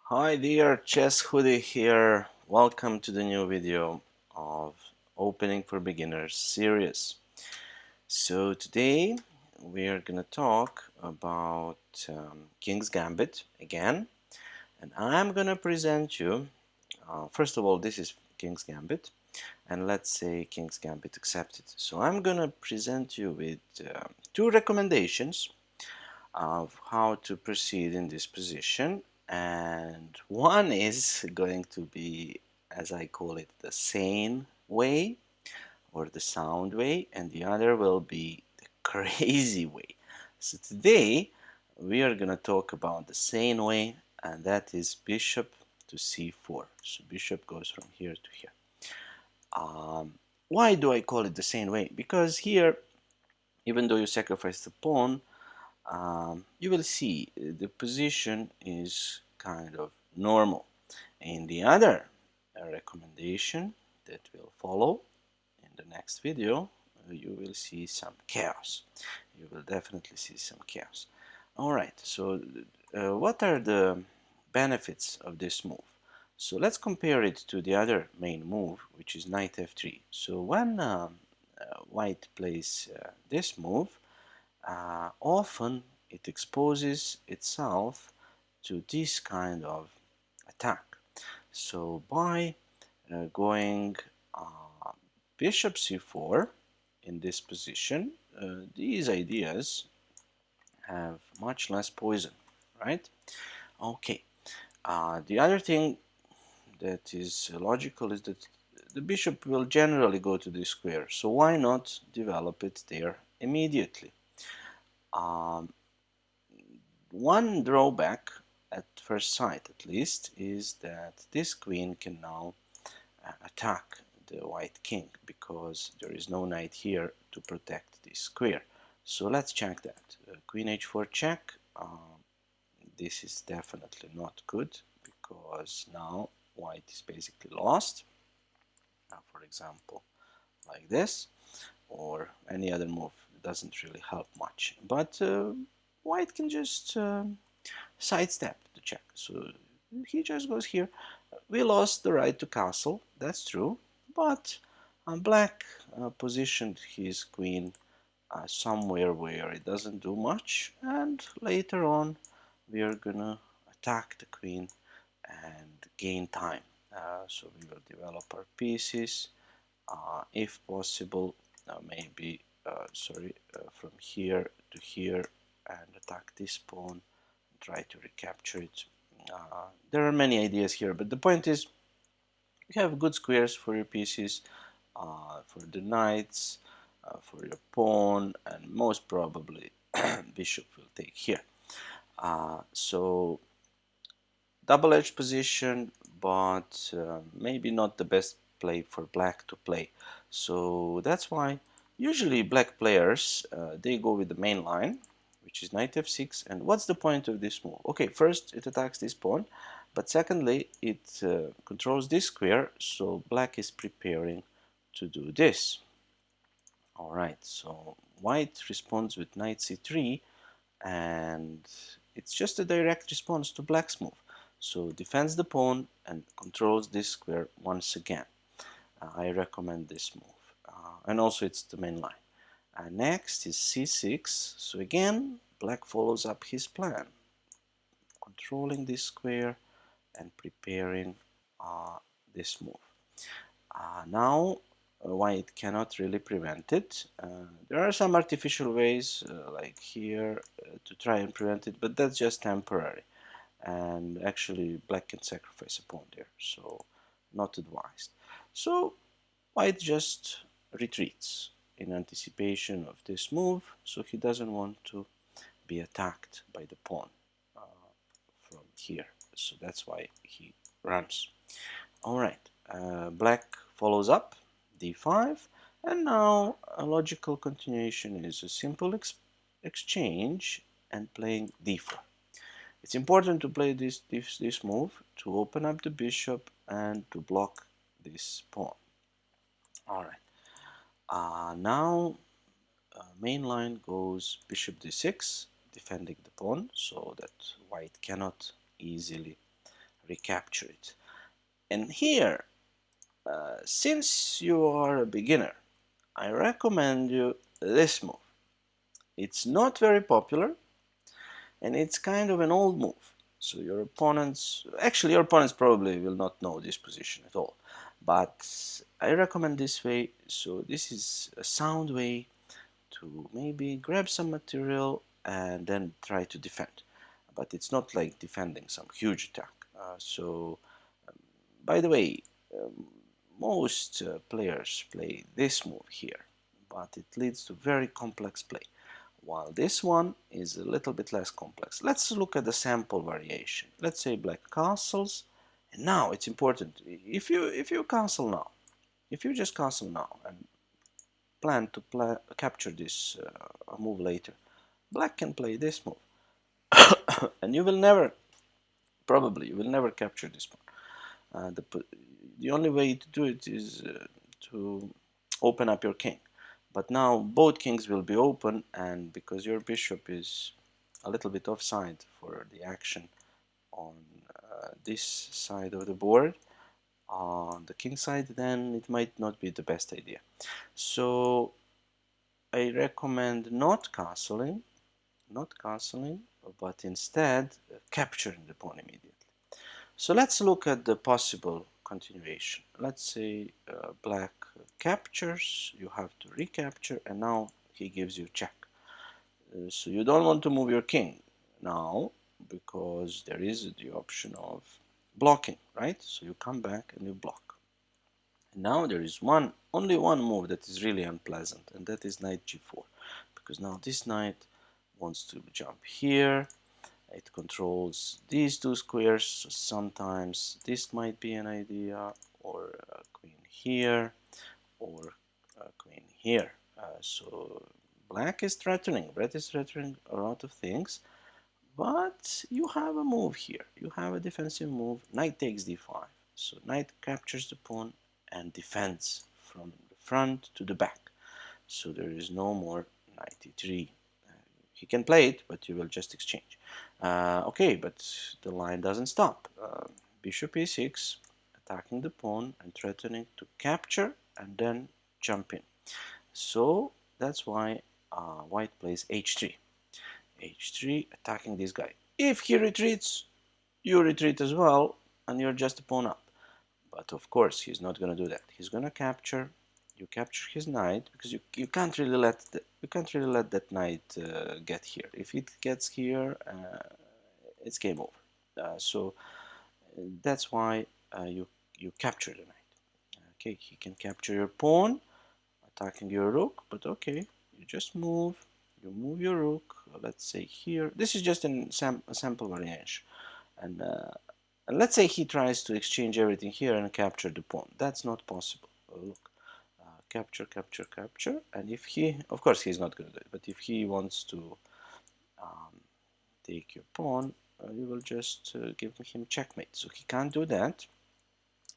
Hi there, Chess Hoodie here. Welcome to the new video of Opening for Beginners series. So today we are gonna talk about King's Gambit again, and I'm gonna present you. First of all, this is King's Gambit, and let's say King's Gambit accepted. So I'm gonna present you with two recommendations of how to proceed in this position, and one is going to be, as I call it, the sane way or the sound way, and the other will be the crazy way. So today we are going to talk about the sane way, and that is bishop to c4. So bishop goes from here to here. Why do I call it the sane way? Because here, even though you sacrifice the pawn, you will see the position is kind of normal. In the other recommendation that will follow in the next video, you will see some chaos. You will definitely see some chaos. Alright, so what are the benefits of this move? So let's compare it to the other main move, which is knight f3. So when white plays this move, often it exposes itself to this kind of attack. So by going bishop c4 in this position, these ideas have much less poison, right? Okay. The other thing that is logical is that the bishop will generally go to this square, so why not develop it there immediately? Um, One drawback, at first sight at least, is that this queen can now attack the white king because there is no knight here to protect this square. So let's check that. Queen h4 check. This is definitely not good because now white is basically lost. For example, like this, or any other move. It doesn't really help much. But white can just sidestep the check. So he just goes here. We lost the right to castle, that's true, but black positioned his queen somewhere where it doesn't do much, and later on we are gonna attack the queen and gain time. So we will develop our pieces, if possible, maybe from here to here, and attack this pawn, try to recapture it. There are many ideas here, but the point is you have good squares for your pieces, for the knights, for your pawn, and most probably bishop will take here. So double-edged position, but maybe not the best play for black to play. So that's why usually black players, they go with the main line, which is knight f6. And what's the point of this move? Okay, first it attacks this pawn, but secondly it controls this square, so black is preparing to do this. Alright, so white responds with knight c3, and it's just a direct response to black's move. So defends the pawn and controls this square once again. I recommend this move. And also it's the main line. Next is c6. So again, black follows up his plan, controlling this square and preparing this move. Now white cannot really prevent it. There are some artificial ways like here to try and prevent it, but that's just temporary, and actually black can sacrifice a pawn there, so not advised. So white just retreats in anticipation of this move, so he doesn't want to be attacked by the pawn from here, so that's why he runs. Alright, black follows up, d5, and now a logical continuation is a simple exchange and playing d4. It's important to play this move to open up the bishop and to block this pawn. Alright, now main line goes bishop d6, defending the pawn so that white cannot easily recapture it. And here, since you are a beginner, I recommend you this move. It's not very popular, and it's kind of an old move. So your opponents probably will not know this position at all. But I recommend this way. So this is a sound way to maybe grab some material and then try to defend. But it's not like defending some huge attack. By the way, um, most players play this move here, but it leads to very complex play, while this one is a little bit less complex. Let's look at the sample variation. Let's say black castles, and now it's important. If you castle now, if you just castle now and plan to capture this move later, black can play this move, and you will never, probably, you will never capture this one. The only way to do it is to open up your king. But now both kings will be open, and because your bishop is a little bit offside for the action on this side of the board, on the king side, then it might not be the best idea. So I recommend not castling, but instead capturing the pawn immediately. So let's look at the possible continuation. Let's say black captures, you have to recapture, and now he gives you check. So you don't want to move your king now because there is the option of blocking, right? So you come back and you block. And now there is only one move that is really unpleasant, and that is knight g4, because now this knight wants to jump here. It controls these two squares, so sometimes this might be an idea, or queen here, or queen here. So black is threatening, red is threatening a lot of things, but you have a move here. You have a defensive move, knight takes d5. So knight captures the pawn and defends from the front to the back. So there is no more knight e3. He can play it, but you will just exchange. Okay, but the line doesn't stop. Bishop e6, attacking the pawn and threatening to capture and then jump in. So that's why white plays h3. h3, attacking this guy. If he retreats, you retreat as well, and you're just a pawn up. But of course, he's not going to do that. He's going to capture. You capture his knight because you can't really let that knight get here. If it gets here, it's game over. So that's why you capture the knight. Okay, he can capture your pawn, attacking your rook. But okay, you just move. You move your rook. Let's say here. This is just a sample variation, and let's say he tries to exchange everything here and capture the pawn. That's not possible. Look. Capture, capture, capture, and if he, of course he's not going to do it, but if he wants to take your pawn, you will just give him checkmate. So he can't do that,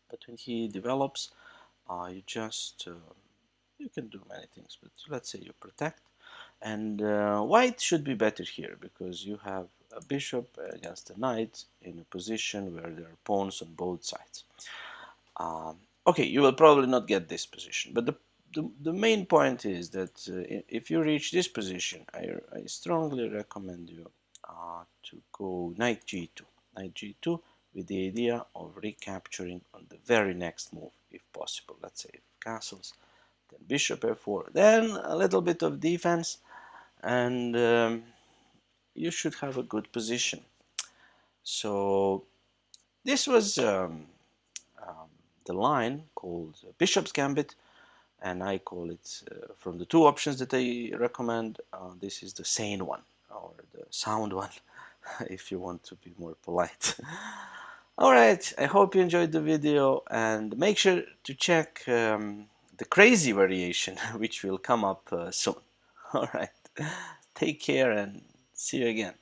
but when he develops, you can do many things, but let's say you protect, and white should be better here because you have a bishop against a knight in a position where there are pawns on both sides. Okay, you will probably not get this position, but the main point is that if you reach this position, I strongly recommend you to go knight g2. Knight g2 with the idea of recapturing on the very next move, if possible. Let's say castles, then bishop f4, then a little bit of defense, and you should have a good position. So this was the line called Bishop's Gambit, and I call it, from the two options that I recommend, this is the sane one, or the sound one, if you want to be more polite. Alright, I hope you enjoyed the video, and make sure to check the crazy variation, which will come up soon. Alright, take care and see you again.